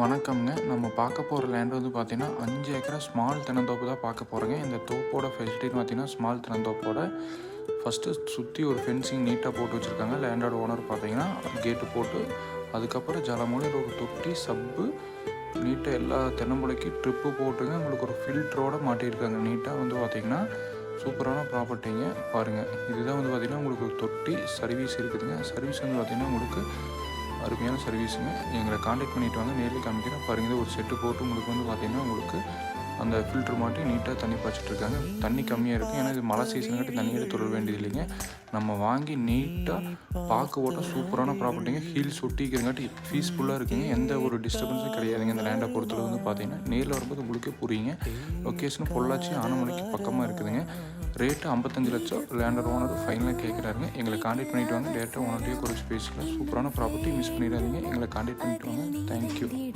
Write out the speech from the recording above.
வணக்கம்ங்க. நம்ம பார்க்க போகிற லேண்ட் வந்து பார்த்தீங்கன்னா 5 ஏக்கரா ஸ்மால் தென்னந்தோப்பு தான் பார்க்க போகிறோங்க. இந்த தோப்போட ஃபெசிலிட்டின்னு பார்த்தீங்கன்னா ஸ்மால் தென்னந்தோப்போட ஃபஸ்ட்டு சுற்றி ஒரு ஃபென்சிங் நீட்டாக போட்டு வச்சுருக்காங்க. லேண்டோட ஓனர் பார்த்தீங்கன்னா கேட்டு போட்டு அதுக்கப்புறம் ஜலமூலையில் ஒரு தொட்டி சப்பு நீட்டாக எல்லா தென்னம்புளைக்கு ட்ரிப்பு போட்டுங்க. உங்களுக்கு ஒரு ஃபில்டரோடு மாட்டியிருக்காங்க. நீட்டாக வந்து பார்த்திங்கன்னா சூப்பரான ப்ராப்பர்ட்டிங்க. பாருங்கள், இதுதான் வந்து பார்த்திங்கன்னா உங்களுக்கு ஒரு தொட்டி சர்வீஸ் இருக்குதுங்க. சர்வீஸ் வந்து பார்த்திங்கன்னா உங்களுக்கு அருமையான சர்வீஸுங்க. எங்களை காண்டாக்ட் பண்ணிவிட்டு வாங்க, நேரில் காமிக்கிறேன். பாருங்கள், ஒரு செட்டு போட்டு உங்களுக்கு வந்து பார்த்திங்கன்னா உங்களுக்கு அந்த ஃபில்ட்ரு மாட்டி நீட்டாக தண்ணி பாய்ச்சிட்ருக்காங்க. தண்ணி கம்மியாக இருக்குது, ஏன்னா இது மழை சீசனுக்காட்டி தண்ணியில் தொட வேண்டியது இல்லைங்க. நம்ம வாங்கி நீட்டாக பார்க்க ஓட்ட சூப்பரான ப்ராப்பர்ட்டிங்க. ஹீல்ஸ் ஒட்டிக்கிறங்காட்டி பீஸ்ஃபுல்லாக இருக்குங்க. எந்த ஒரு டிஸ்டர்பன்ஸும் கிடையாதுங்க. இந்த லேண்டை பொறுத்தவரை வந்து பார்த்திங்கன்னா நேரில் வரும்போது உங்களுக்கே புரியுங்க. லொக்கேஷன் பொள்ளாச்சி ஆனமலைக்கு பக்கமாக இருக்குதுங்க. ரேட்டு 55 லட்சம். லேண்டர் ஓனர் ஃபைனலாக கேட்குறாருங்க. எங்களை காண்டாக்ட் பண்ணிவிட்டு வாங்க. டேரெக்டாக ஓனர்கிட்டயே குறைச்சி பேசிக்கலாம். சூப்பரான ப்ராப்பர்ட்டி, மிஸ் பண்ணிடாதீங்க. எங்களை காண்டாக்ட் பண்ணிவிட்டு வாங்க. தேங்க்யூ.